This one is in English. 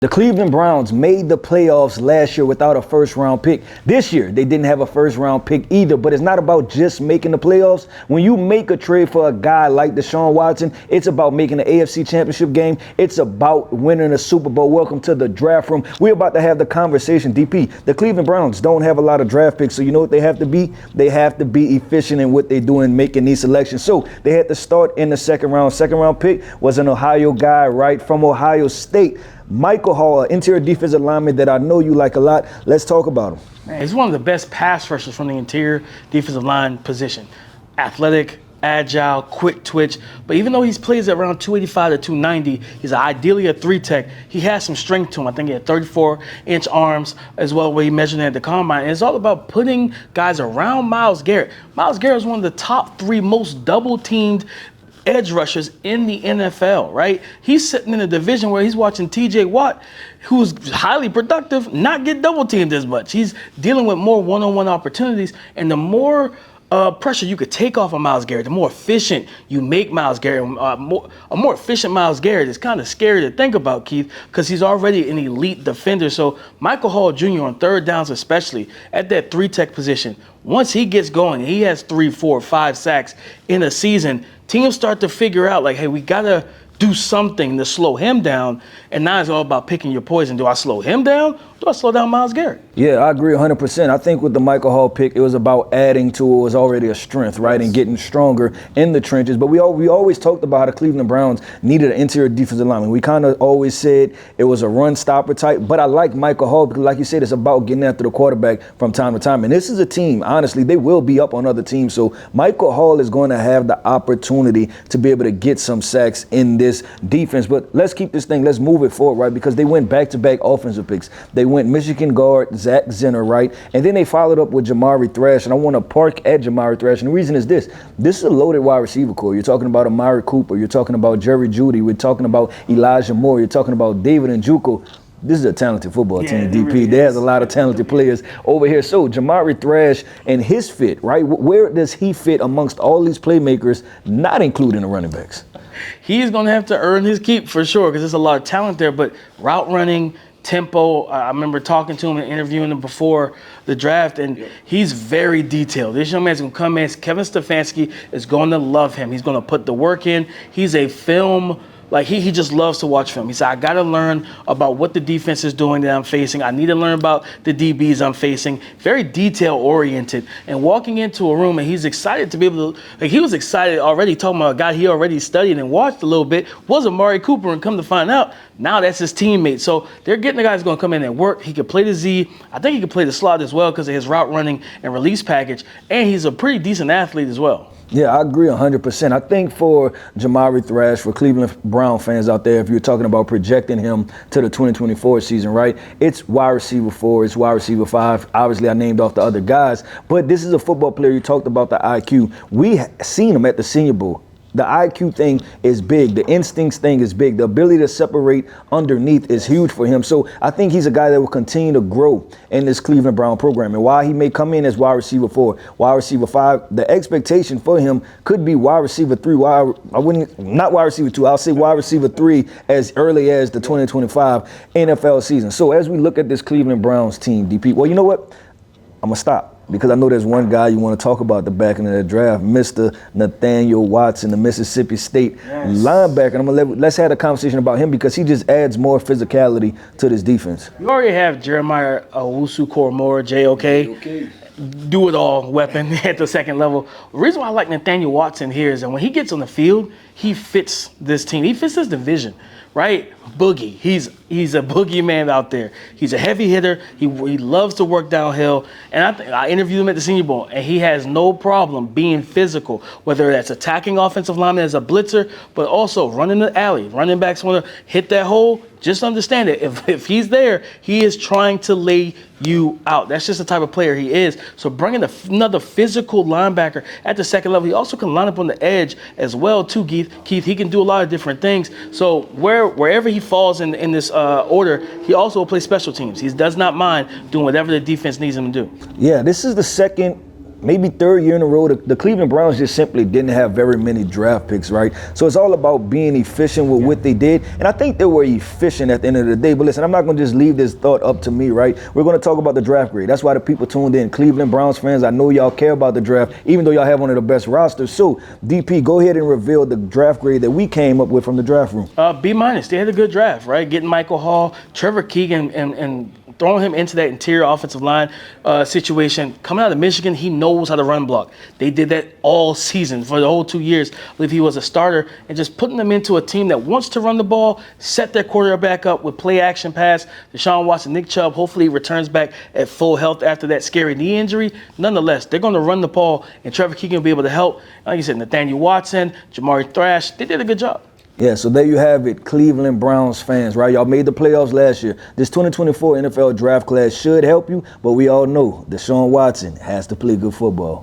The Cleveland Browns made the playoffs last year without a first-round pick. This year, they didn't have a first-round pick either, but it's not about just making the playoffs. When you make a trade for a guy like Deshaun Watson, it's about making the AFC Championship game. It's about winning a Super Bowl. Welcome to the draft room. We're about to have the conversation, DP. The Cleveland Browns don't have a lot of draft picks, so you know what they have to be? They have to be efficient in what they do in making these selections. So they had to start in the second round. Second-round pick was an Ohio guy, right, from Ohio State. Michael Hall, interior defensive lineman that I know you like a lot. Let's talk about him. Man, he's one of the best pass rushers from the interior defensive line position. Athletic, agile, quick twitch. But even though he plays at around 285 to 290, he's ideally a three-tech. He has some strength to him. I think he had 34-inch arms as well, where he measured at the combine. And it's all about putting guys around Myles Garrett. Myles Garrett is one of the top 3 most double-teamed edge rushers in the NFL, right? He's sitting in a division where he's watching TJ Watt, who's highly productive, not get double teamed as much. He's dealing with more one-on-one opportunities, and the more pressure you could take off of Myles Garrett, the more efficient you make Myles Garrett. A more efficient Myles Garrett is kind of scary to think about, Keith, because he's already an elite defender. So Michael Hall Jr. on third downs, especially at that three-tech position, once he gets going, he has 3, 4, 5 sacks in a season, teams start to figure out, like, hey, we got to do something to slow him down. And now it's all about picking your poison. Do I slow him down? Do I slow down Myles Garrett? Yeah, I agree 100%. I think with the Michael Hall pick, it was about adding to what was already a strength, right, and getting stronger in the trenches. But we always talked about how the Cleveland Browns needed an interior defensive lineman. We kind of always said it was a run stopper type. But I like Michael Hall because, like you said, it's about getting after the quarterback from time to time. And this is a team, honestly, they will be up on other teams. So Michael Hall is going to have the opportunity to be able to get some sacks in this defense. But let's keep this thing, let's move it forward, right, because they went back-to-back offensive picks. They went Michigan guard Zach Zenner, right? And then they followed up with Jamari Thrash, and I want to park at Jamari Thrash. And the reason is this is a loaded wide receiver core. You're talking about Amari Cooper. You're talking about Jerry Jeudy. We're talking about Elijah Moore. You're talking about David Njoku. This is a talented football team, DP. Really There's a lot of talented players over here. So Jamari Thrash and his fit, right? Where does he fit amongst all these playmakers, not including the running backs? He's going to have to earn his keep for sure, because there's a lot of talent there. But route running, tempo, I remember talking to him and interviewing him before the draft, and he's very detailed. This young man's going to come in. Kevin Stefanski is going to love him. He's going to put the work in. He's a film. Like, he just loves to watch film. He said, I got to learn about what the defense is doing that I'm facing. I need to learn about the DBs I'm facing. Very detail-oriented. And walking into a room, and he's excited to be able to, like, he was excited already, talking about a guy he already studied and watched a little bit, was Amari Cooper, and come to find out, now that's his teammate. So they're getting the guy who's going to come in and work. He can play the Z. I think he can play the slot as well because of his route running and release package. And he's a pretty decent athlete as well. Yeah, I agree 100%. I think for Jamari Thrash, for Cleveland Brown fans out there, if you're talking about projecting him to the 2024 season, right, it's wide receiver 4, it's wide receiver 5. Obviously, I named off the other guys, but this is a football player. You talked about the IQ. We seen him at the Senior Bowl. The IQ thing is big. The instincts thing is big. The ability to separate underneath is huge for him. So I think he's a guy that will continue to grow in this Cleveland Brown program. And while he may come in as wide receiver 4, wide receiver 5, the expectation for him could be wide receiver 3. Not wide receiver 2. I'll say wide receiver 3 as early as the 2025 NFL season. So as we look at this Cleveland Browns team, DP, well, you know what? I'm going to stop. Because I know there's one guy you want to talk about the back end of the draft, Mr. Nathaniel Watson, the Mississippi State linebacker. And let's have a conversation about him because he just adds more physicality to this defense. You already have Jeremiah Owusu-Koramoah, JOK. Do it all weapon at the second level. The reason why I like Nathaniel Watson here is that when he gets on the field, he fits this team. He fits this division, right? Boogie. He's a boogeyman out there. He's a heavy hitter. He loves to work downhill. And I interviewed him at the Senior Bowl, and he has no problem being physical, whether that's attacking offensive linemen as a blitzer, but also running the alley. Running backs want to hit that hole. Just understand it. If he's there, he is trying to lay you out. That's just the type of player he is. So bringing another physical linebacker at the second level, he also can line up on the edge as well too, Keith. He can do a lot of different things. So wherever he falls in this order, he also will play special teams. He does not mind doing whatever the defense needs him to do. Yeah, this is the second maybe third year in a row, the Cleveland Browns just simply didn't have very many draft picks, right? So it's all about being efficient with what they did. And I think they were efficient at the end of the day. But listen, I'm not going to just leave this thought up to me, right? We're going to talk about the draft grade. That's why the people tuned in. Cleveland Browns fans, I know y'all care about the draft, even though y'all have one of the best rosters. So, DP, go ahead and reveal the draft grade that we came up with from the draft room. B-. They had a good draft, right? Getting Michael Hall, Trevor Keegan, and throwing him into that interior offensive line situation. Coming out of Michigan, he knows how to run block. They did that all season for the whole 2 years. I believe he was a starter, and just putting them into a team that wants to run the ball, set their quarterback up with play action pass. Deshaun Watson, Nick Chubb, hopefully returns back at full health after that scary knee injury. Nonetheless, they're going to run the ball, and Trevor Keegan will be able to help. Like you said, Nathaniel Watson, Jamari Thrash, they did a good job. Yeah, so there you have it, Cleveland Browns fans, right? Y'all made the playoffs last year. This 2024 NFL draft class should help you, but we all know Deshaun Watson has to play good football.